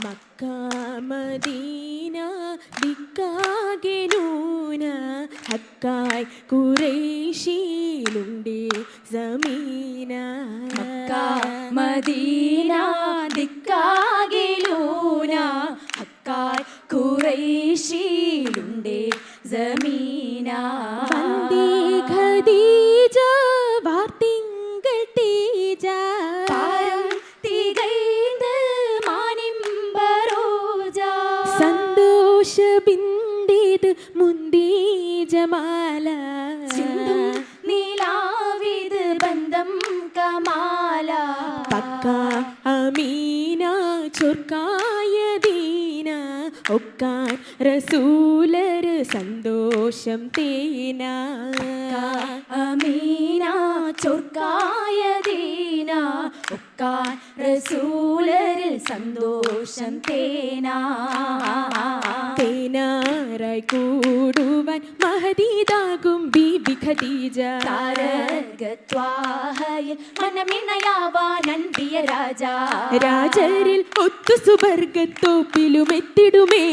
Mecca Madina ദിക്കാകെ നൂന ഹക്കായ് ഖുറൈശിലുണ്ട് സമീന. മക്ക മദീന ദിക്കാകെ നൂന ഹക്കായ് ഖുറൈശിലുണ്ട് സമീന. വന്ദേ ഖദീജ വാർത്തിങ്കൾ തേജ താരം തികൈந்து മാനിമ്പറോജ. സന്തോഷ ബിന്ദേത് മുന്തി ജമാല സിന്ധും നീലാവിത് ബന്ധം കമാല. പക്ക അമീന ചൊർക്കായ ദീന ഒക്കാൻ റസൂലർ സന്തോഷം തേന. അമീന ചൊർക്കായ ദീന ഒക്കാൻ റസൂലരിൽ സന്തോഷം തേന. തേനാറായി കൂടുവാൻ മഹദീദാകും ബീബി ഖദീജ. താരകത്വാഹയിൽ മനമിണയാവാൻ അൻപിയ രാജ. രാജരിൽ ഒത്തു സുബർഗത്തോപ്പിലും എത്തിടുമേ.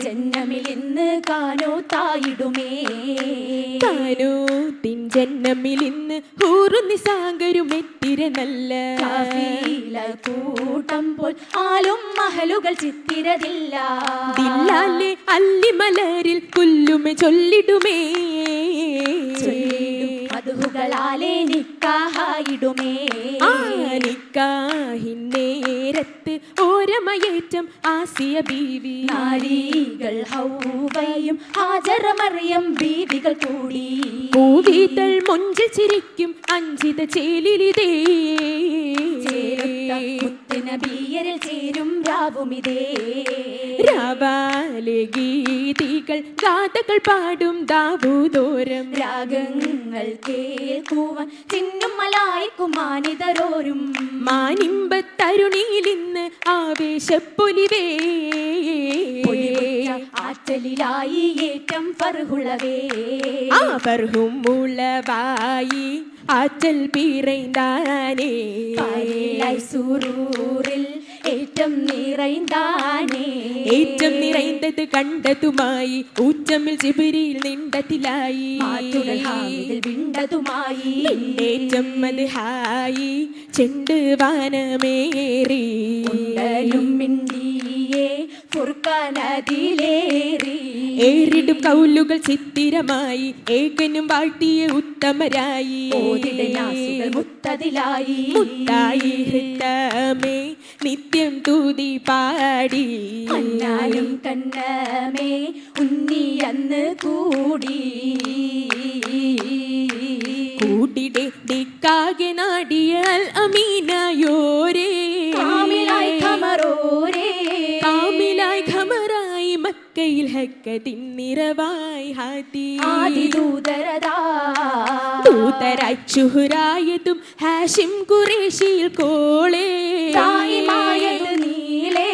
ജന്നമിൽ ഇന്ന് കാനോ തായിടുമേ. കാനോത്തിൻ ജന്നമിൽ ഇന്ന് ഹൂറുനിസാങ്കരും എത്തിര നല്ല കൂട്ടം പോൽ ആലും മഹലുകൾ ചിത്തിരതില്ല. ദില്ലാലെ അല്ലിമലരിൽ പുല്ലുമെ ചൊല്ലിടുമേ. മധുകളാലെ നിക്കാഹായിടുമേ. നിക്കാഹിൻ നേരത്ത് ഓരമയേറ്റം ആസിയ ബീവി. നാരികൾ ഹൗവയും ഹാജറ മറിയം ബീവികൾ കൂടി. പൂവിതൾ മൊഞ്ചിൽ ചിരിക്കും അഞ്ചിത ചേലിലിതേ. മുത്തുനബിയരിൽ ചേരും രാവുമിതേ. രാവാലെ ഗീതികൾ ഗാഥകൾ പാടും ദാവൂദോരം. രാഗങ്ങൾ കേൾക്കുവാൻ ചിന്നും മലായിക്കും മാനിതരോരും. മാനിമ്പത്തരുണിയിലിന്ന് ആവേശപ്പൊലിവേ. ആറ്റലിലായി ഏറ്റം ഫർഹുളവേ. ആ ഫർഹും ഉളവായി ആറ്റൽ പിറൈന്താനേ. സൂറൂറിൽ ഏറ്റം നിറൈന്താനേ. ഏറ്റം നിറൈന്തത് കണ്ടതുമായി ഊറ്റമിൽ ജിബ്രീൽ നിണ്ടതിലായി. വിണ്ടതുമായി ഏറ്റം മദ്ഹായി ചെണ്ട് വാനമേറി. മിണ്ടിയേ ഫുർഖാനതിലേറി. ഏറിടും കൗലുകൾ ചിത്തിരമായി ഏകനും വാഴ്ത്തിയ ഉത്തമരായി. മുത്തതിലായി മുത്തായി ഹൃത്തമേ നിത്യം തൂതി പാടി. അന്നാലും കണ്ണമേ ഉന്നി അന്ന് കൂടി. കൂടിടെ ദിക്കാകെ നാടിയാൽ അമീനായോരേ. കാമിലായി ഖമറോരേ. കാമിലായി ഖമറായി മക്കയിൽ ഹക്കതിൻ നിറവായി ഹാദി. ആദിദൂതരദാ ദൂതരായി ശുഹ്റായതും ഹാഷിം ഖുറൈശിയിൽ കോളേ. ദായിമായത് നീലേ.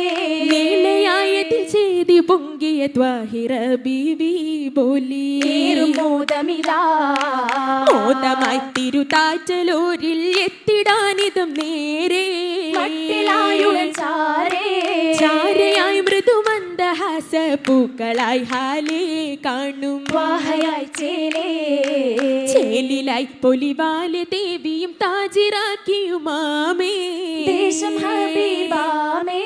നീളയായതിൽ ചെയ്തി പൊങ്കിയ ത്വാഹിറ ബീവി ബോലി. മോദമിതാ മോദമായി തിരുതാറ്റലോരിൽ എത്തിടാനിതും നേരെ. ചാരയായി മൃദുമന്ദഹാസ പൂക്കളായി ഹാലേ കാണും. ചേലിലായി പൊലിവാലെ ദേവിയും താജിറാക്കിയുമാമേ. ദേശം ഹബീബാമേ.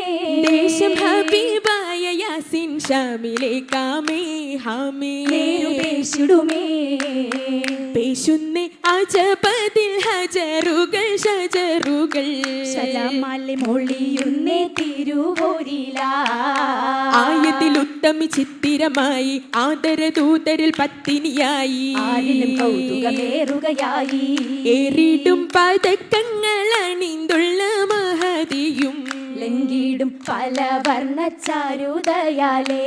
ദേശം ഹബീബായ യാസിൻ ഷാമിലേക്കാമേ ഹാമേ. പേശിടുമേ പേശുന്നേ അജപതിൽ ഹജറുകൾ ഷജറുകൾ. സലാമല്ലേ മൊഴിയുന്നേ തിരുവോരില. ആയത്തിൽ ഉത്തമി ചിത്തിരമായി ആദരദൂതരിൽ പത്തിനിയായി. ആരിലും കൗതുകമേറുകയായി. ഏറിടും പതക്കങ്ങൾ അണിന്തുള്ള മഹതിയും ലംഘിടും പല വർണ്ണ ചാരുതയാലേ.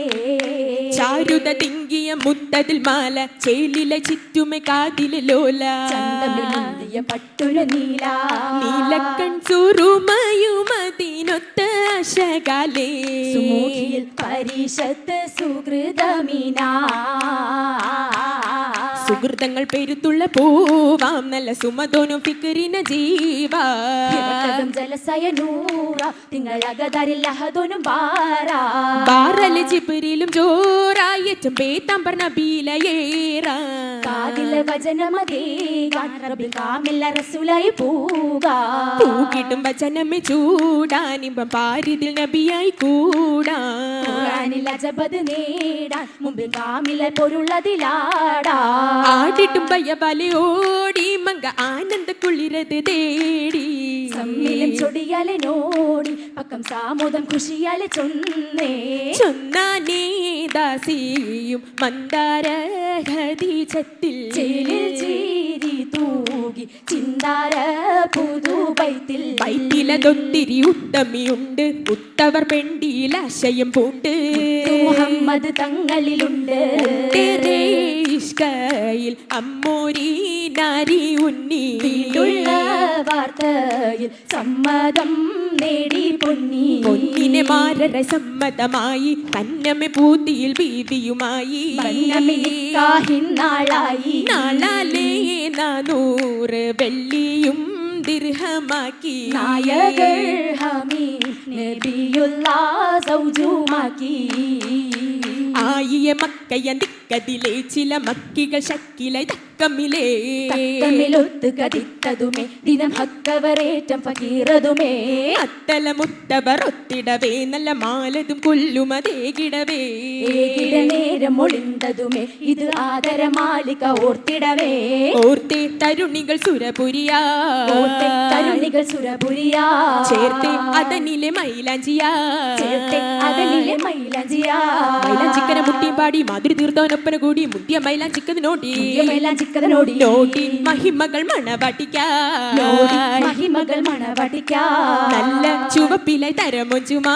ചാരുത തിങ്കിയ മുത്തതിൽ മാല ചേലില ചുറ്റുമെ കാതിലെ ലോല. പട്ടുല നീല നീലക്കൺ സുറുമയുമതിനൊത്ത ശകാലേ. സുമൂഹിയിൽ പരിഷത്ത് സുഹൃതമിനാ. അമൃതങ്ങൾ പെരുത്തുള്ള പൂവാം നല്ല സുമതോനും ഫിക്രിന ജീവാ ജലസയ നൂറ തിങ്കളകതരിൽ അഹദോനും ബാറാ ബാറല് ജിബ്രീലും ജോറായറ്റും പേത്താമ്പർ നബീലയേറാ കാതിലെ വചനമതേകാൻ റബ്ബിൽ കാമില്ല റസൂലായി പൂകാ പൂകിട്ടും വചനമേ ചൂടാനിമ്പം പാരിതിൽ നബിയായി കൂടാ ഖുർആനിൽ അജബത് നേടാൻ മുമ്പിൽ കാമില്ല പൊരുള്ളതിലാടാ ആടിട്ടും ഭയബാലെ ഓടി മങ്ക ആനന്ദ കുളിരത് തേടി സമ്മിലും ചൊടിയാലെ നോടി പക്കം സാമുദം ഖുഷിയാലെ ചൊന്നേ ചൊന്നാനേ ദാസിയും മന്ദാര ഖദീജത്തിൽ ചേലിൽ ചീരി തൂകി ചിന്താര പുതുബൈത്തിൽ ബൈത്തിലതൊത്തിരി ഉത്തമിയുണ്ട് ഉത്തവർ പെണ്ടിയിലാശയം പൂണ്ട് മുഹമ്മദ് തങ്ങളിലുണ്ട് ഇഷ്കയിൽ അമ്മോരി നാരി ഉണ്ണി വീണ്ടുള്ള വാർത്തയിൽ സമ്മതം നേടി പൊന്നിനെ മാരര സമ്മതമായി കന്നമെ പൂത്തിയിൽ ബീവിയുമായി നാളായി നാളാലേ 400 വെള്ളിയും ദിർഹമാക്കി നായകൾ ഹമീ നബിയുള്ള സൗജുമാക്കി ആയിയ മക്കയന്തിക്കതിലെ ചില മക്കികൾ ശക്കിലെ തക്കമിലേ തക്കമിലൊത്ത് കതിത്തതുമേ ദിനം ഹക്കവരേറ്റം ഫകീറതുമേ അത്തല മുത്തവർ ഒത്തിടവേ നല്ല മാലതും കൊല്ലുമതേകിടവേ ഏകിട നേരം ഒളിന്തതുമേ ഇത് ആദരമാലിക ഓർത്തിടവേ ഓർത്തേ തരുണികൾ സുരപുരിയാ ഓർത്തെ തരുണികൾ സുരപുരിയാ ചേർത്തേ അതനിലെ മൈലാഞ്ചിയാ ചേർത്തെ അതനിലെ മൈലാഞ്ചിയാ മൈലാഞ്ചിക്കന മുട്ടിയും പാടി മാതിരി തീർത്തോനൊപ്പന കൂടി മുത്തിയ മൈലാഞ്ചിക്കത് നോട്ടി മൈലാഞ്ചിക്കതനോടി നോട്ടി മഹിമകൾ മണവാട്ടിക്കാ മഹിമകൾ മണവാട്ടിക്കാ നല്ല ചുവപ്പിലെ തരമൊഞ്ചുമാ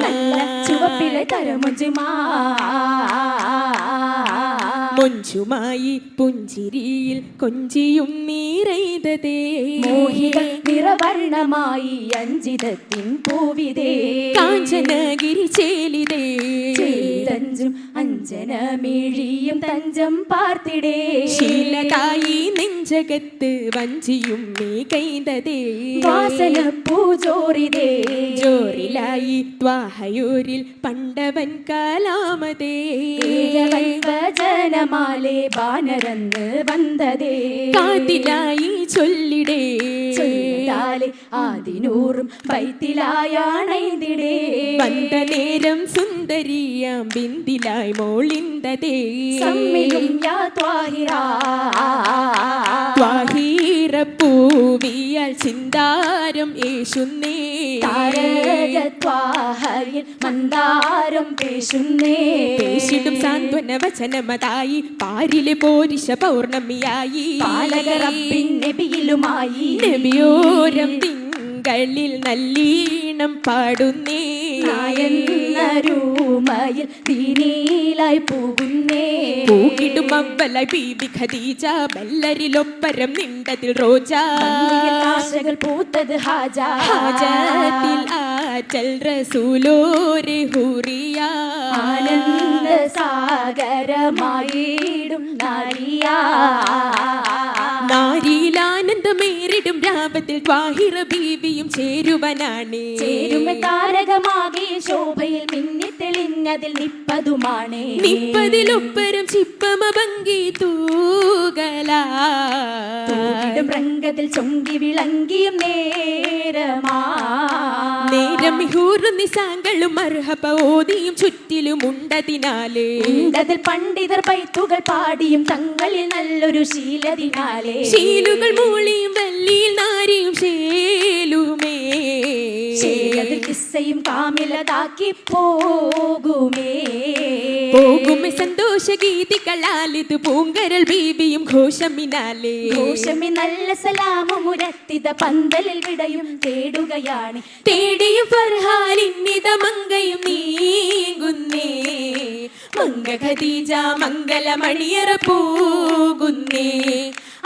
നല്ല ചുവപ്പിലെ തരമൊഞ്ചുമാ മൊഞ്ചുമായി പുഞ്ചിരിയിൽ കൊഞ്ചിയും നീറൈതതേ മോഹികൾ നിറവർണമായി അഞ്ചിതത്തിൻ പൂവിതേ കാഞ്ചനഗിരി ചേലിതേ തഞ്ചും അഞ്ജനമിഴിയും തഞ്ചം പാർത്തിടേ ശീലതായി നെഞ്ചകത്ത് വഞ്ചിയും മേ കൈതതേ വാസന പൂജോറിതേ ജോറിലായി ത്വാഹയൂരിൽ പണ്ടവൻ കാലാമതേ വചനമാലേ ബാനരന്ന് വന്നതേ കാതിലായി ചൊല്ലിടേ ചൊല്ലിടാലെ ആദിനൂറും ബൈത്തിലായാണൈതിടേ വந்த നേരം സുന്ദരിയാം ബിന്ദിലായി മോളിന്തതേ സമ്മിലും യാ ത്വാഹിറാ ത്വാഹീര പൂവിയാൽ ചിന്താരം യേശുന്നേ താരകത്വാഹയിൽ മന്ദാരം പേശുന്നേ പേശിടും സാന്ത്വന വചനമതായി പാരിലെ പോരിശ പൗർണമിയായി പാലക റബ്ബിൻ നബിയിലുമായി നബിയോരം തിങ്കളിൽ നല്ലീണം പാടുന്നേ നായന്നരൂമയിൽ ദീനീലായി പോകുന്നേ പൂകിടും അവലായി ബീബി ഖദീജ ബല്ലരിലൊപ്പരം നിണ്ടതിൽ റോജ ആശകൾ പൂത്തത് ഹാജ ഹാജത്തിൽ ആറ്റൽ റസൂലോരെ ഹൂറിയ ആനന്ദ സാഗരമായിടും നാരിയാ നാരിയിലാനന്ദമേറിടും രാപത്തിൽ ത്വാഹിറ ബീവിയും ചേരുവനാണ് ചേരുമ താരകമാകെ ശോഭയിൽ മിന്നി തെളിഞ്ഞതിൽ നിപ്പതുമാണ് നിപ്പതിലൊപ്പരം ചിപ്പമ ഭംഗി തൂകലാ രംഗത്തിൽ ചൊങ്കി വിളങ്കിയും നേരമാ നേരം മിഹൂറും നിസാങ്കളും അർഹപ ഓതിയും ചുറ്റിലും ഉണ്ടതിനാലേ ഉണ്ടതിൽ പണ്ഡിതർ പൈത്തുകൾ പാടിയും തങ്ങളിൽ നല്ലൊരു ശീലതിനാലേ ശീലുകൾ മൂളിയും വല്ലിയിൽ നാരിയും ശേലുമേ ശീലത്തിൽ കിസ്സയും കാമിലതാക്കി പോകുമേ പോകുമേ സന്തോഷ ഗീതികളാലിത് പൂങ്കരൽ ബീബിയും ഘോഷമിനാലേ ഘോഷമി നല്ല സലാമും ഉരത്തിത പന്തലിൽ വിടയും തേടുകയാണ് തേടിയും ഫർഹാലിന്നിത മങ്കയും നീങ്ങുന്നേ മങ്ക ഖദീജ മംഗലമണിയറ പൂകുന്നേ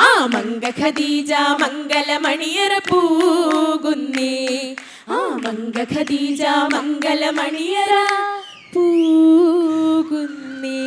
ആ മങ്ക ഖദീജ മംഗലമണിയറ പൂകുന്നേ ആ മങ്ക ഖദീജ മംഗലമണിയറ പൂകുന്നേ